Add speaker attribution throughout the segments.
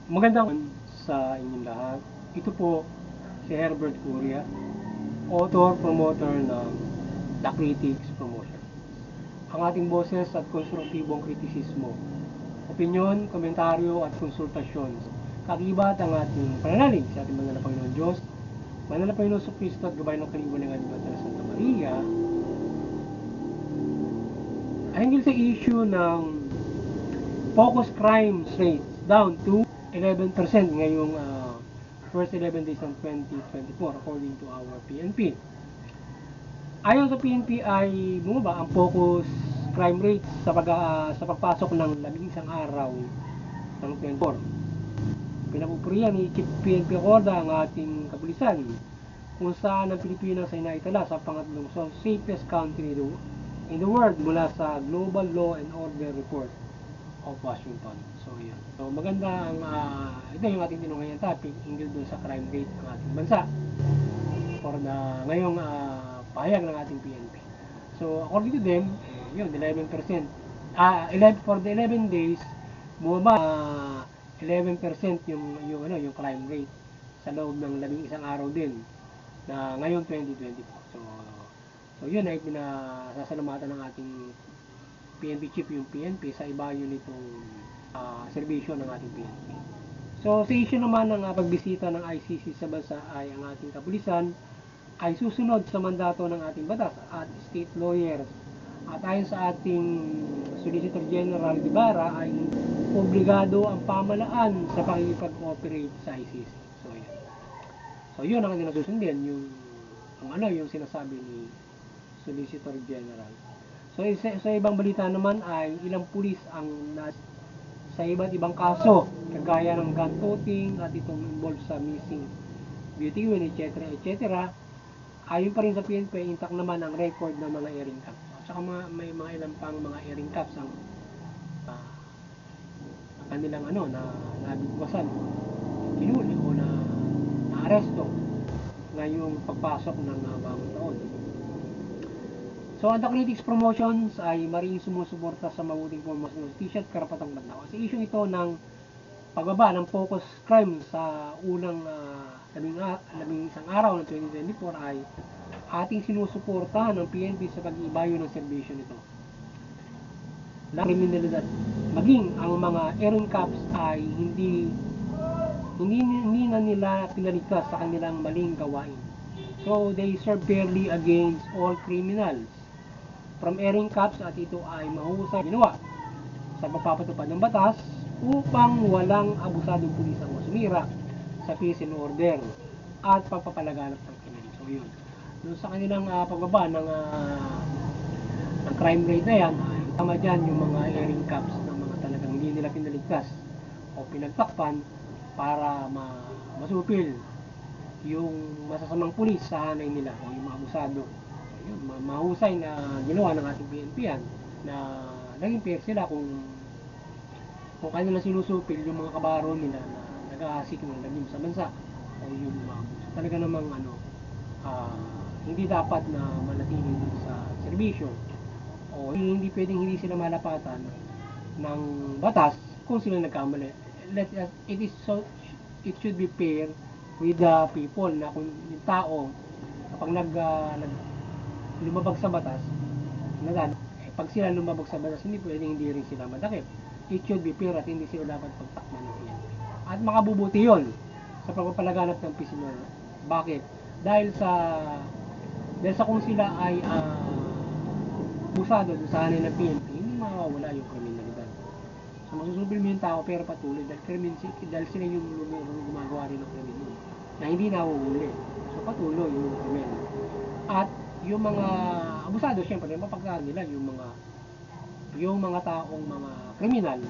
Speaker 1: Magandang sa inyong lahat. Ito po si Herbert Curia, author, promoter ng The Critics Promotion. Ang ating boses at konstruktibong kritisismo, opinyon, komentaryo at konsultasyon. Kagibat ang ating pananalig sa ating Banal na Panginoon Diyos, Banal na Panginoon Kristo at Gabay ng Kaliwan ng Adibad na Santa Maria, ay hinggil sa issue ng focus crime rates down to 11% ngayong first 11 days ng 2024 according to our PNP. Ayon sa PNP ay bumaba ang focus crime rate sa pagpasok ng 11 araw ng 2024. Pinapupurihan ni Chief PNP Corda ang ating kapulisan kung saan ang Pilipinas ay naitala sa pangatlong safest country in the world mula sa Global Law and Order Report of Washington. So, yun. So, maganda ang, ito yung ating tinungayang topic hinggil dun sa crime rate ng ating bansa for the ngayong pahayag ng ating PNP. So, according to them, yun, 11%. For the 11 days, bumaba 11% yung crime rate sa loob ng 11 araw din na ngayong 2024. So yun ay pinasasalamatan ng ating PNP chief, yung PNP sa ibayo nitong serbisyo ng ating PNP. So sa issue naman ng pagbisita ng ICC sa bansa ay ang ating kapulisan ay susunod sa mandato ng ating batas at state lawyers. At ayon sa ating Solicitor General Ibarra ay obligado ang pamahalaan sa pakikipag-cooperate sa ICC. So yun ang kanilang susundin, yung sinasabi ni Solicitor General. So sa ibang balita naman ay ilang pulis ang sa iba't ibang kaso kagaya ng gun toting at itong involved sa missing beauty queen, etc. Ayon pa rin sa PNP, intact naman ang record ng mga airing caps. At saka may mga ilang pang mga airing caps ang kanilang na nabigwasan, hinuli o na aresto ngayong pagpasok ng bagong taon. So, ang The Critics Promotions ay maring sumusuporta sa mabuting forma ng justisya at karapatang banao. Sa issue ito ng pagbaba ng focus crime sa unang 11 araw ng 2024 ay ating sinusuportahan ng PNP sa pag-ibayo ng serbisyo nito. Na kriminalidad, maging ang mga airing caps ay hindi na nila pinaligtas sa kanilang maling gawain. So, they serve fairly against all criminals from airing caps at ito ay mahusay ginawa sa pagpapatupad ng batas upang walang abusadong pulis ang sumira sa peace and order at pagpapalaganap ng krimen. So yun. Doon sa kanilang pagbaba ng crime rate na yan, ay tama dyan yung mga airing caps ng mga talagang hindi nila pinaligtas o pinagtakpan para masupil yung masasamang pulis sa hanay nila o yung mga abusado. Yun, mahusay na ginawa ng ating PNP yan na naging fair sila kung kanilang sinusupil yung mga kabaro nila na nag-aasik ng lagim sa bansa o yung so, talaga namang hindi dapat na manatili sa serbisyo o hindi pwedeng hindi sila malapatan ng batas kung sila nagkamali. It should be fair with the people na kung yung tao kapag lumabag sa batas, pag sila lumabag sa batas, hindi pwedeng hindi rin sila madakip. It should be fair at hindi sila dapat pagtakman ng PNP. At makabubuti yun sa pagpapalaganap ng peace and order. Bakit? Dahil sa kung sila ay abusado sa hanay ng PNP, hindi mawawala yung kriminalidad. So masusubil mo yung tao pero patuloy dahil sila yung gumagawa rin ng krimen na hindi nahuhuli. So patuloy yung krimen. At yung mga abusado, syempre, mapagkaan nila yung mga taong mga kriminal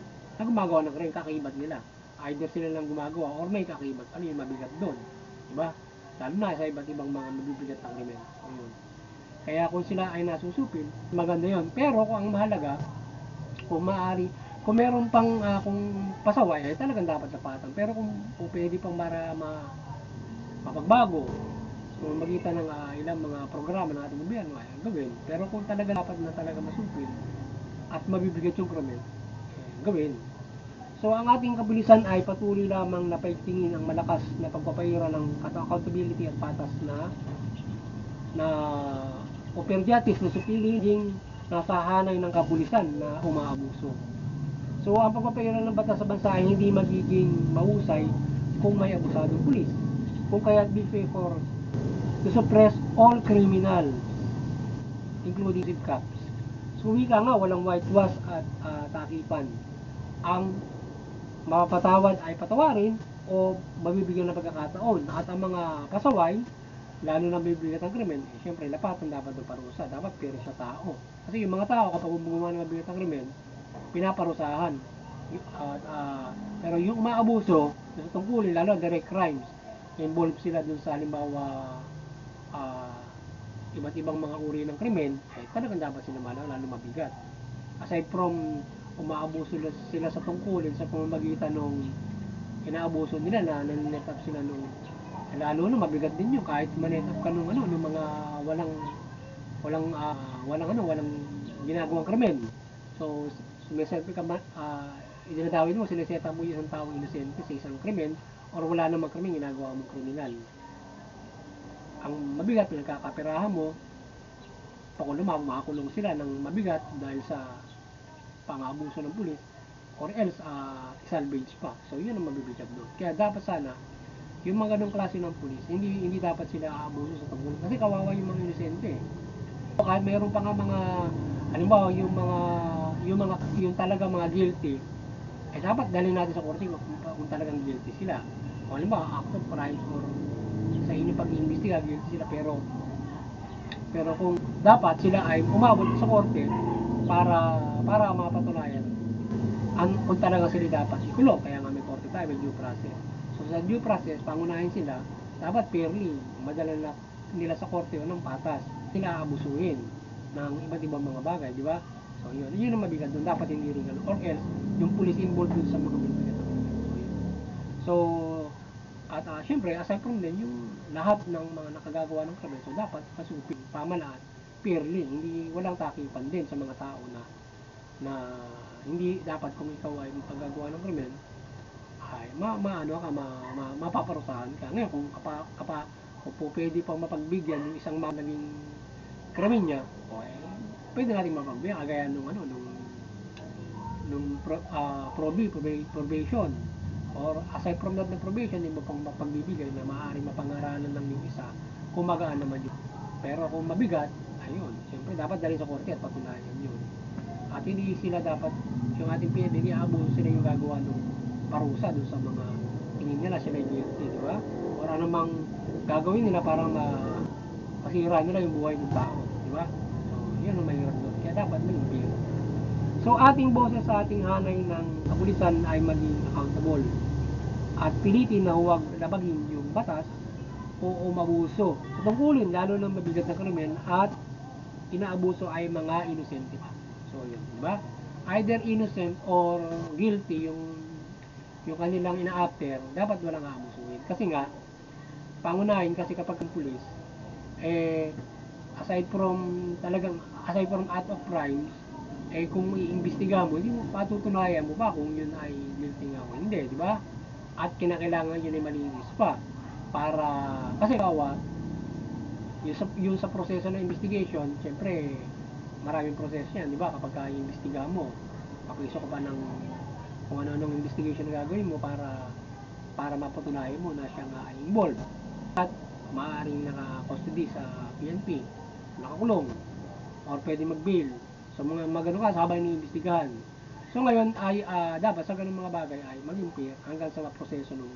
Speaker 1: na gumagawa ng krimen, kakaibad nila. Either sila lang gumagawa or may kakaibad. Ano yung mabigat doon? Diba? Lalo na sa iba't ibang mga mabibigat ng krimen. Ayun. Kaya kung sila ay nasusupil, maganda yon. Pero kung ang mahalaga, kung maaari, kung meron pang kung pasaway, ay talagang dapat napatan. Pero kung pwede pang mapagbago, kung magitan ng ilang mga programa ng ating gobyerno ay gawin. Pero kung talaga dapat na talaga masupil at mabibigat yung krimen, gawin. So ang ating kapulisan ay patuloy lamang na paigtingin ang malakas na pagpapahira ng accountability at patas na operatives na supiling nasa hanay ng kapulisan na umaabuso. So ang pagpapahira ng batas sa bansa ay hindi magiging mahusay kung may abusadong pulis. Kung kaya bill for to suppress all criminals, including civil cops. So wika nga, walang whitewash at takipan. Ang mapapatawad ay patawarin o mabibigyan ng pagkakataon. At ang mga pasaway, lalo na bibigat ng krimen, syempre lapatan dapat ng parusa. Dapat pero sa tao. Kasi yung mga tao, kapag gumawa ng mabigat ng krimen, pinaparusahan. Pero yung umaabuso, sa tungkulin, lalo direct crimes, involved sila dun sa halimbawa iba't ibang mga uri ng krimen, talagang dapat sila lalo mabigat. Aside from umaabuso sila sa tungkulin sa pamamagitan ng inaabuso nila na net up sila nung lalo na mabigat din yun kahit manet up ka nung mga walang ginagawang krimen. So sumiselfie ka idinadawin mo, sineseta mo yung isang tao inosente sa isang krimen or wala namang krimen ginagawa mong kriminal. Ang mabigat pinagkakapirahan mo, makakulong sila ng mabigat dahil sa pang-abuso ng pulis or else salvage pa. So yun ang mabibigat doon. Kaya dapat sana yung mga ganong klase ng pulis, hindi dapat sila aabuso sa tungkol kasi kawawa yung mga inosente. Kahit mayroon pa nga mga halimbawa yung talaga mga guilty, dapat dalhin natin sa korte kung talagang guilty sila. O halimbawa act of crimes or sa inyo pag-iimbestiga guilty sila pero kung dapat sila ay umabot sa korte para mapatunayan kung talaga sila dapat ikulong. Kaya nga may korte tayo, may due process. So sa due process, pangunahin sila, dapat fairly, madala nila sa korte o ng patas. Sila aabusuhin ng iba't ibang mga bagay, di ba? So yun ang mabigat doon, dapat hindi rin ganun. Or else, yung police involved dun sa mga mabigat. So at syempre, aside from din, yung lahat ng mga nakagagawa ng krimen, so dapat pasupin, pamalaan, fairly, hindi walang takipan din sa mga tao na hindi dapat kung ikaw ay magpagagawa ng krimen ay mapaparusahan ka. Ngayon kung kung pwede pang mapagbigyan yung isang naging krimen niya, pwede natin mapagbigyan kagaya probation or aside from that na probation, hindi mo pang mapagbibigay na maaaring mapangaralan ng yung isa kung magaan naman yun. Pero kung mabigat, ayun, siyempre dapat dali sa korte at patunayan yun. At hindi sila dapat, yung ating PNP, hindi aabuso sila yung gagawa ng parusa dun sa mga tingin nila sila yung guilty, di ba? O anumang gagawin nila para masira nila yung buhay ng tao, di ba? So, yun ang mahirap doon. Kaya dapat may impir. So, ating boses sa ating hanay ng kapulisan ay maging accountable at pilitin na huwag labagin yung batas o umabuso sa tungkulin, lalo na mabigat na krimen at inaabuso ay mga inosente pa. So yun, di ba? Either innocent or guilty yung kanilang ina-after, dapat walang aabusuin. Kasi nga, pangunahin kasi kapag ang pulis, aside from act of crimes, kung iimbestiga mo, hindi mo patutunayan mo ba kung yun ay guilty nga o hindi, di ba? At kinakailangan yun ay malinis pa kasi yung sa proseso ng investigation, syempre maraming proseso yan, di ba? Kapag i-imbestiga mo, papiso ka pa ng kung ano-anong investigation na gagawin mo para mapatunayan mo na siya nga ay involved at maaaring naka-custody sa PNP, nakakulong or pwede mag-bail. So mga magano ka habang iniimbestigahan. So ngayon ay dapat sa ganung mga bagay ay maging fair hanggang sa proseso ng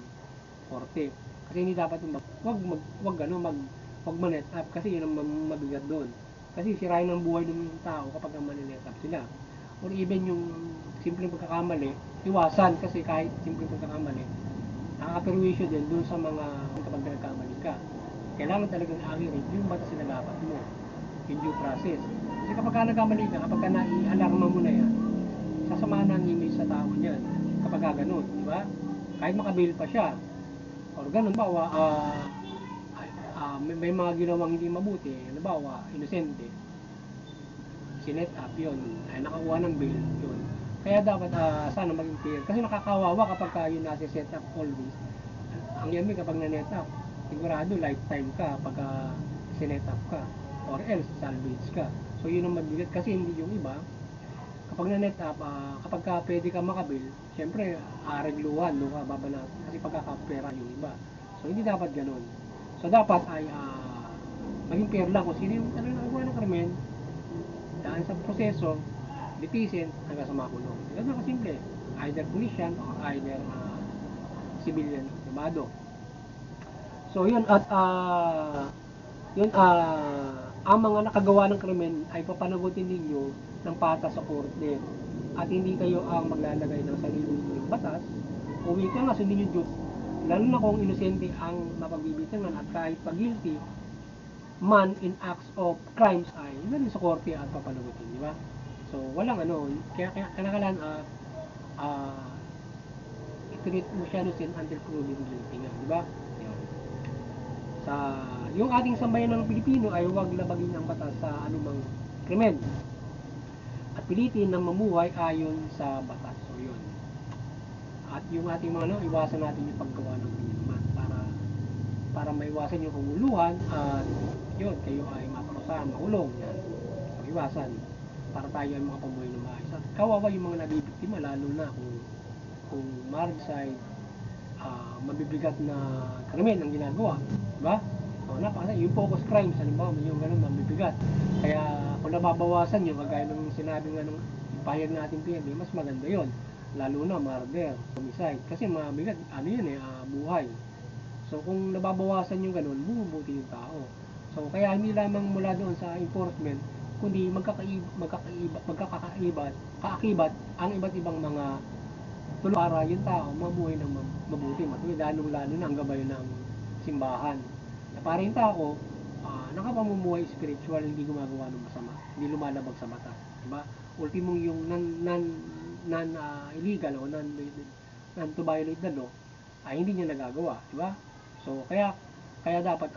Speaker 1: korte. Kasi hindi dapat wag manet up kasi yun ang mabigat doon. Kasi sirain ang buhay ng tao kapag manet up sila. Or even yung simpleng pagkakamali, iwasan kasi kahit simpleng pagkakamali, nakakaperwisyo din doon sa mga kapag nagkamali ka. Kailangan talagang accurate yung batas na dapat mo, yung due process. Kasi kapag nagkamali ka, kapag nai-alarma mo na yan, sasama na ang image sa tao niyan kapag ganun, di ba? Kahit makabail pa siya or ganun, bawa may mga ginawang hindi mabuti, halimbawa inosente, sinet up yun, ay nakakuha ng bail yun, Kaya dapat sana maging fair. Kasi nakakawawa kapag yun nasa set up always. Ang yami kapag na-net up, sigurado lifetime ka pag sinet up ka. Or else, salvage ka. So yun ang mabigat kasi hindi yung iba. Kapag na-net up, kapag pwede ka makabil, syempre, regluhan, no, babanat. Kasi pagkakapera yung iba. So hindi dapat ganun. So dapat ay maging fair lang kung sino yung talagang nagawa ng krimen, dahil sa proseso, litisin hanggang sa makulong. Ganun kasimple. Either police or either civilian primado. So yun at yun ang mga nakagawa ng krimen ay papanagutin ninyo ng patas sa korte at hindi kayo ang maglalagay ng sarili ninyong batas o wika nga sundin yung Diyos, lalo na kung inosente ang mapagbibitangan at kahit pag guilty man in acts of crimes ay dali sa korte at papanagutin, di ba? So walang kaya kinakalan i-treat mo siya innocent until proven guilty nga, di ba? Sa yung ating sambayan ng Pilipino ay huwag labagin ang batas sa anumang krimen at pilitin na mamuhay ayon sa batas. So yun. At yung ating mga iwasan natin yung paggawa ng krimen para maiwasan yung kaguluhan at yun, kayo ay maparusahan, makulong yan. So iwasan para tayo ay makapabuhay ng maayos. At kawawa yung mga nabibiktima lalo na kung maricide mabibigat na krimen ang ginagawa, diba? So, napakasaya, yung focus crimes, halimbawa, yung ganun, mabibigat. Kaya, kung nababawasan yung kagaya ng sinabi nga nung ipahayag natin PNP, mas maganda yon, lalo na murder, homicide, kasi mabigat, buhay. So, kung nababawasan yung ganun, bumubuti yung tao. So, kaya hindi lamang mula doon sa enforcement, kundi kaakibat ang iba't ibang mga tulong para yung tao mabuhay ng mabuti, lalo na ang gabay ng simbahan. Na para yung tao, nakapamumuhay spiritual, hindi gumagawa ng masama, hindi lumalabag sa batas. Diba? Ultimong yung illegal o non to violate the law, ay hindi niya nagagawa. Diba? So, kaya dapat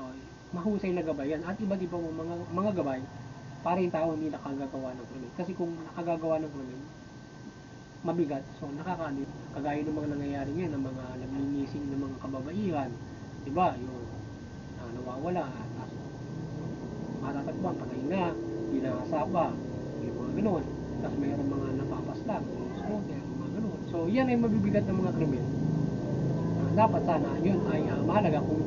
Speaker 1: mahusay na gabayan at iba't ibang mga gabay para yung tao hindi nakagagawa ng krimen. Kasi kung nakagagawa ng krimen, mabigat. So, nakakaano, kagaya ng mga nangyayari ngayon, ng mga naglinising ng mga kababaihan, diba, yung nawawala, matatagpuan, patay na, binasapa, yung mga ganoon. Tapos mayroong mga napapaslang, yung scooter, mga ganoon. So, yan ay mabibigat ng mga krimen. Dapat sana, yun ay mahalaga kung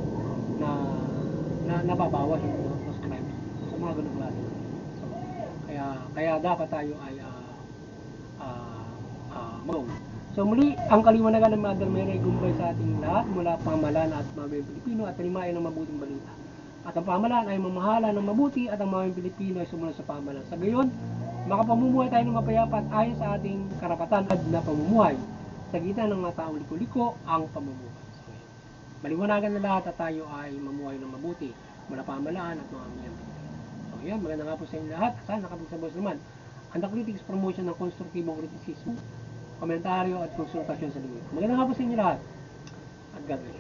Speaker 1: nababawas yung mga crimes sa mga ganoong klase. So, kaya dapat tayo ay So muli, ang kaliwanagan ng Mother Mary ay gumbay sa ating lahat mula pamahalaan at mga Pilipino at talimayan ng mabuting balita. At ang pamahalaan ay mamahala ng mabuti at ang mga Pilipino ay sumunod sa pamahalaan. Sa gayon, makapamumuhay tayo ng mapayapa at ayon sa ating karapatan at na pamumuhay. Sa gitna ng mga taong liko-liko ang pamumuhay. So, maliwanagan na lahat at tayo ay mamuhay ng mabuti mula pamahalaan at mga Pilipino. So yan, maganda nga po sa inyo lahat. Sana nakapagsabos naman. Ang The Critics promotion ng konstruktibong kritisismo, komentaryo at konsultasyon sa linggo. Magandang hapon sa inyo lahat. At God bless.